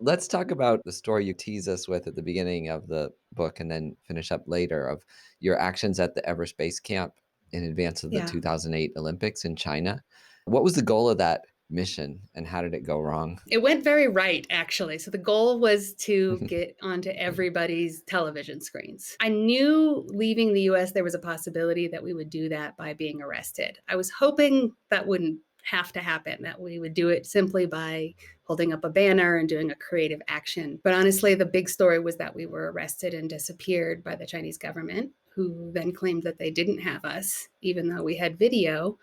Let's talk about the story you tease us with at the beginning of the book and then finish up later of your actions at the Everest Base Camp in advance of the Yeah. 2008 Olympics in China. What was the goal of that mission and how did it go wrong? It went very right, actually. So the goal was to get onto everybody's television screens. I knew leaving the US, there was a possibility that we would do that by being arrested. I was hoping that wouldn't have to happen, that we would do it simply by holding up a banner and doing a creative action. But honestly, the big story was that we were arrested and disappeared by the Chinese government, who then claimed that they didn't have us, even though we had video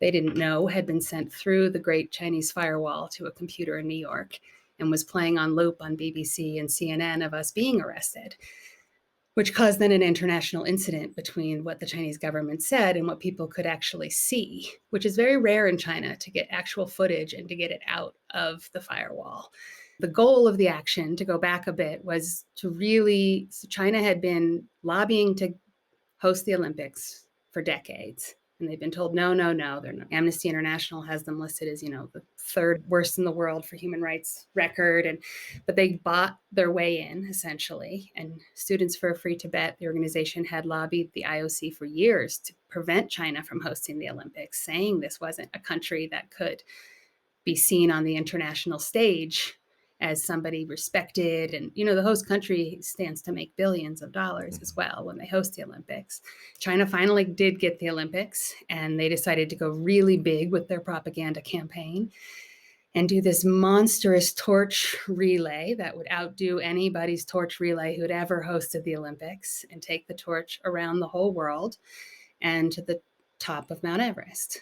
they didn't know had been sent through the Great Chinese Firewall to a computer in New York and was playing on loop on BBC and CNN of us being arrested, which caused then an international incident between what the Chinese government said and what people could actually see, which is very rare in China to get actual footage and to get it out of the firewall. The goal of the action, to go back a bit, was to really, so China had been lobbying to host the Olympics for decades. And they've been told, no, no, no. They're not. Amnesty International has them listed as, the third worst in the world for human rights record. But they bought their way in, essentially. And Students for a Free Tibet, the organization, had lobbied the IOC for years to prevent China from hosting the Olympics, saying this wasn't a country that could be seen on the international stage as somebody respected. And, the host country stands to make billions of dollars as well when they host the Olympics. China finally did get the Olympics, and they decided to go really big with their propaganda campaign and do this monstrous torch relay that would outdo anybody's torch relay who had ever hosted the Olympics, and take the torch around the whole world and to the top of Mount Everest.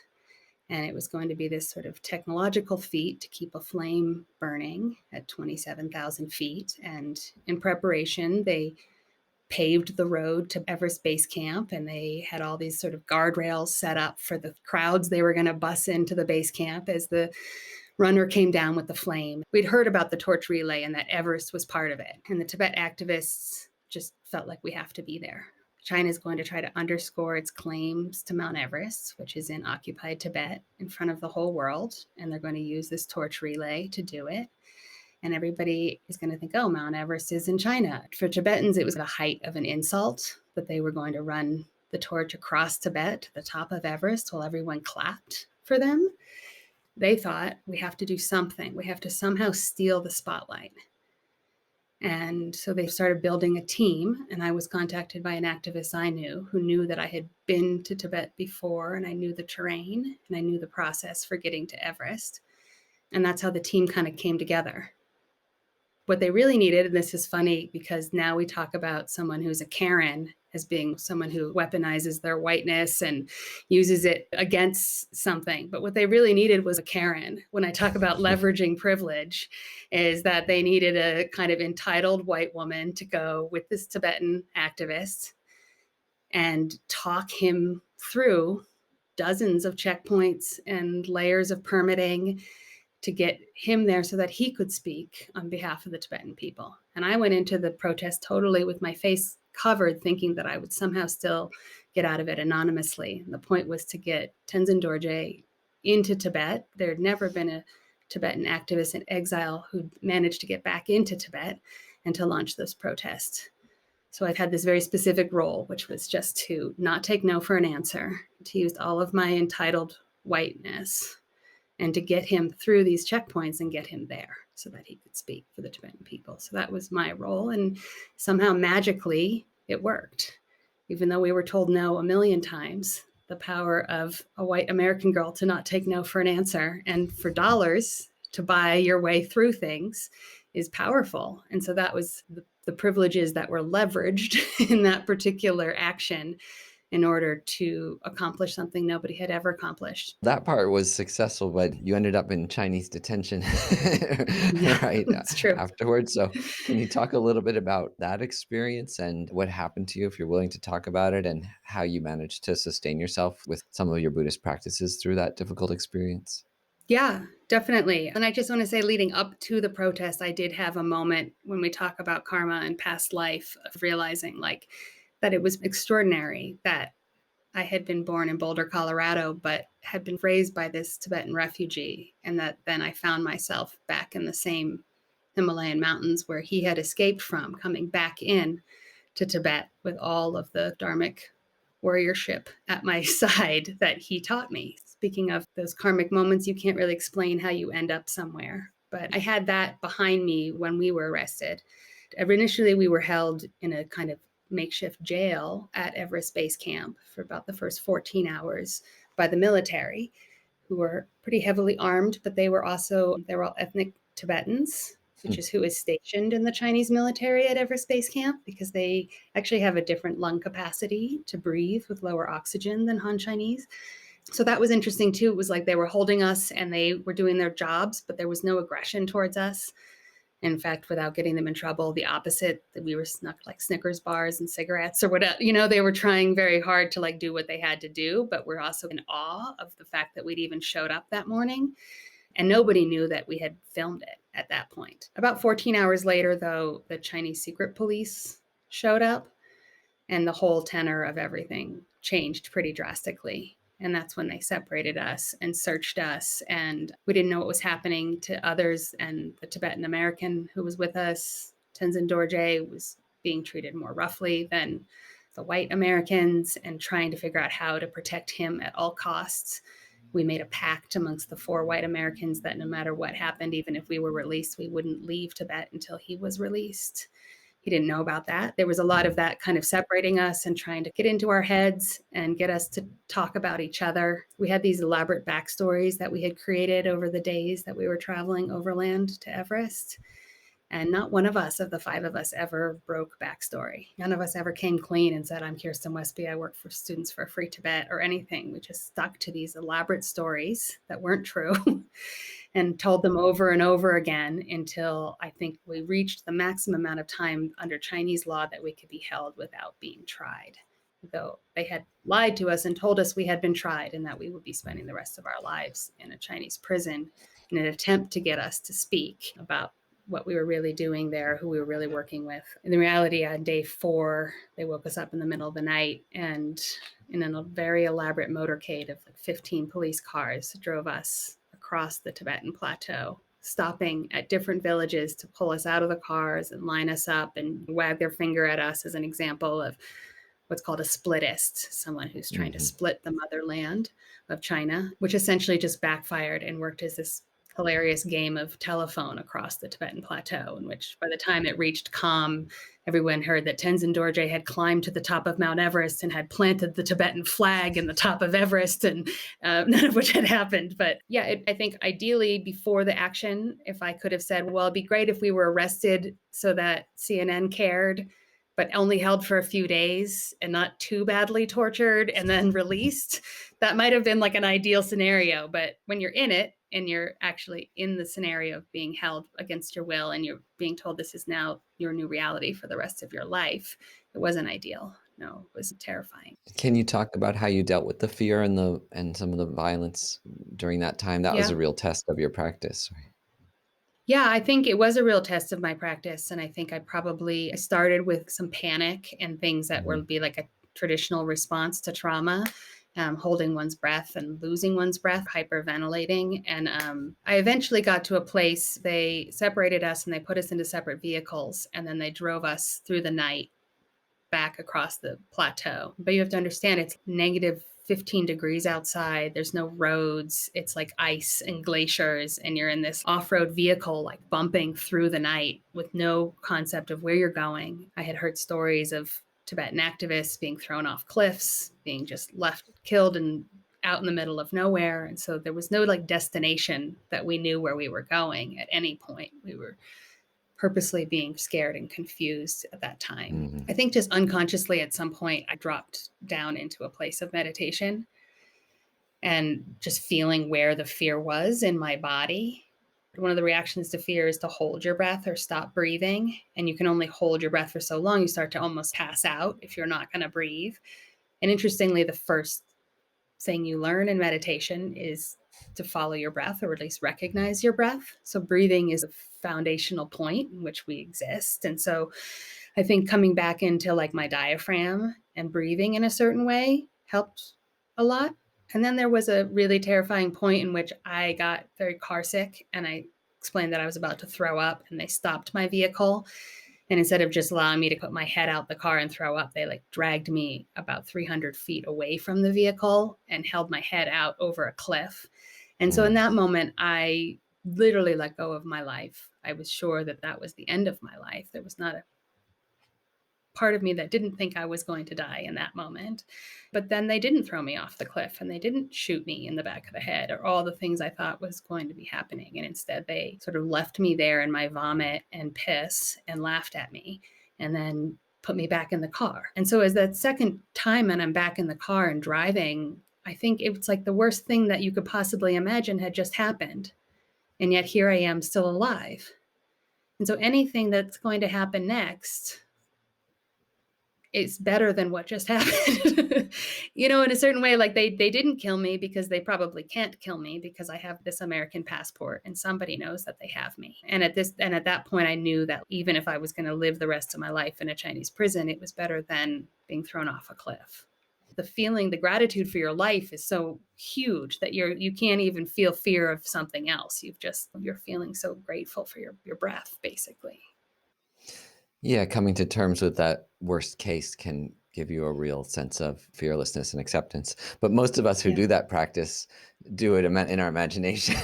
And it was going to be this sort of technological feat to keep a flame burning at 27,000 feet. And in preparation, they paved the road to Everest Base Camp, and they had all these sort of guardrails set up for the crowds they were going to bus into the base camp as the runner came down with the flame. We'd heard about the torch relay and that Everest was part of it. And the Tibet activists just felt like, we have to be there. China is going to try to underscore its claims to Mount Everest, which is in occupied Tibet, in front of the whole world. And they're going to use this torch relay to do it. And everybody is going to think, oh, Mount Everest is in China. For Tibetans, it was the height of an insult that they were going to run the torch across Tibet to the top of Everest while everyone clapped for them. They thought, we have to do something. We have to somehow steal the spotlight. And so they started building a team, and I was contacted by an activist I knew who knew that I had been to Tibet before, and I knew the terrain, and I knew the process for getting to Everest. And that's how the team kind of came together. What they really needed, and this is funny because now we talk about someone who's a Karen as being someone who weaponizes their whiteness and uses it against something. But what they really needed was a Karen. When I talk about leveraging privilege, is that they needed a kind of entitled white woman to go with this Tibetan activist and talk him through dozens of checkpoints and layers of permitting to get him there so that he could speak on behalf of the Tibetan people. And I went into the protest totally with my face covered, thinking that I would somehow still get out of it anonymously. And the point was to get Tenzin Dorje into Tibet. There had never been a Tibetan activist in exile who managed to get back into Tibet and to launch this protest. So I've had this very specific role, which was just to not take no for an answer, to use all of my entitled whiteness and to get him through these checkpoints and get him there so that he could speak for the Tibetan people. So that was my role. And somehow magically it worked. Even though we were told no a million times, the power of a white American girl to not take no for an answer and for dollars to buy your way through things is powerful. And so that was the privileges that were leveraged in that particular action in order to accomplish something nobody had ever accomplished. That part was successful, but you ended up in Chinese detention, Yeah, right, that's true. afterwards. So can you talk a little bit about that experience and what happened to you, if you're willing to talk about it, and how you managed to sustain yourself with some of your Buddhist practices through that difficult experience? Yeah, definitely. And I just want to say, leading up to the protest, I did have a moment when we talk about karma and past life of realizing that it was extraordinary that I had been born in Boulder, Colorado, but had been raised by this Tibetan refugee. And that then I found myself back in Himalayan mountains where he had escaped from, coming back in to Tibet with all of the dharmic warriorship at my side that he taught me. Speaking of those karmic moments, you can't really explain how you end up somewhere. But I had that behind me when we were arrested. Initially, we were held in a kind of makeshift jail at Everest Base Camp for about the first 14 hours by the military, who were pretty heavily armed, but they were all ethnic Tibetans, which is who is stationed in the Chinese military at Everest Base Camp, because they actually have a different lung capacity to breathe with lower oxygen than Han Chinese. So that was interesting too. It was like they were holding us and they were doing their jobs, but there was no aggression towards us. In fact, without getting them in trouble, the opposite, that we were snuck like Snickers bars and cigarettes or whatever. They were trying very hard to like do what they had to do, but we're also in awe of the fact that we'd even showed up that morning. And nobody knew that we had filmed it at that point. About 14 hours later, though, the Chinese secret police showed up and the whole tenor of everything changed pretty drastically. And that's when they separated us and searched us. And we didn't know what was happening to others. And the Tibetan American who was with us, Tenzin Dorje, was being treated more roughly than the white Americans, and trying to figure out how to protect him at all costs. We made a pact amongst the 4 white Americans that no matter what happened, even if we were released, we wouldn't leave Tibet until he was released. He didn't know about that. There was a lot of that kind of separating us and trying to get into our heads and get us to talk about each other. We had these elaborate backstories that we had created over the days that we were traveling overland to Everest. And not one of us, of the 5 of us, ever broke backstory. None of us ever came clean and said, I'm Kirsten Westby, I work for Students for Free Tibet, or anything. We just stuck to these elaborate stories that weren't true and told them over and over again until I think we reached the maximum amount of time under Chinese law that we could be held without being tried. Though they had lied to us and told us we had been tried and that we would be spending the rest of our lives in a Chinese prison in an attempt to get us to speak about what we were really doing there, who we were really working with. In reality, on day 4, they woke us up in the middle of the night and in a very elaborate motorcade of like 15 police cars drove us across the Tibetan plateau, stopping at different villages to pull us out of the cars and line us up and wag their finger at us as an example of what's called a splittist, someone who's trying to split the motherland of China, which essentially just backfired and worked as this hilarious game of telephone across the Tibetan plateau, in which by the time it reached Kham, everyone heard that Tenzin Dorje had climbed to the top of Mount Everest and had planted the Tibetan flag in the top of Everest, and none of which had happened. But yeah, I think ideally before the action, if I could have said, well, it'd be great if we were arrested so that CNN cared, but only held for a few days and not too badly tortured and then released, that might have been like an ideal scenario. But when you're in it and you're actually in the scenario of being held against your will and you're being told this is now your new reality for the rest of your life, it wasn't ideal. No, it was terrifying. Can you talk about how you dealt with the fear and some of the violence during that time? That was Yeah. a real test of your practice, right? Yeah, I think it was a real test of my practice. And I think I started with some panic and things that Mhm. would be like a traditional response to trauma, holding one's breath and losing one's breath, hyperventilating. And I eventually got to a place, they separated us and they put us into separate vehicles. And then they drove us through the night back across the plateau. But you have to understand it's negative 15 degrees outside. There's no roads. It's like ice and glaciers. And you're in this off road vehicle, like bumping through the night with no concept of where you're going. I had heard stories of Tibetan activists being thrown off cliffs, being just left killed and out in the middle of nowhere. And so there was no like destination that we knew where we were going at any point. We were purposely being scared and confused at that time. Mhm. I think just unconsciously at some point, I dropped down into a place of meditation and just feeling where the fear was in my body. One of the reactions to fear is to hold your breath or stop breathing. And you can only hold your breath for so long, you start to almost pass out if you're not going to breathe. And interestingly, the first thing you learn in meditation is to follow your breath, or at least recognize your breath. So breathing is a foundational point in which we exist. And so I think coming back into like my diaphragm and breathing in a certain way helped a lot. And then there was a really terrifying point in which I got very car sick and I explained that I was about to throw up, and they stopped my vehicle. And instead of just allowing me to put my head out the car and throw up, they like dragged me about 300 feet away from the vehicle and held my head out over a cliff. And so in Mm, that moment, I literally let go of my life. I was sure that that was the end of my life. There was not a part of me that didn't think I was going to die in that moment. But then they didn't throw me off the cliff and they didn't shoot me in the back of the head or all the things I thought was going to be happening. And instead, they sort of left me there in my vomit and piss and laughed at me and then put me back in the car. And so, as that second time and I'm back in the car and driving, I think it's like the worst thing that you could possibly imagine had just happened. And yet, here I am still alive. And so, anything that's going to happen next, it's better than what just happened. In a certain way, like they didn't kill me because they probably can't kill me because I have this American passport and somebody knows that they have me. And at that point I knew that even if I was going to live the rest of my life in a Chinese prison, it was better than being thrown off a cliff. The feeling, the gratitude for your life is so huge that you can't even feel fear of something else. You're feeling so grateful for your breath, basically. yeah, coming to terms with that worst case can give you a real sense of fearlessness and acceptance. But most of us who Yeah. do that practice do it in our imagination.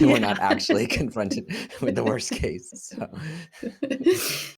We're Yeah. not actually confronted with the worst case. So,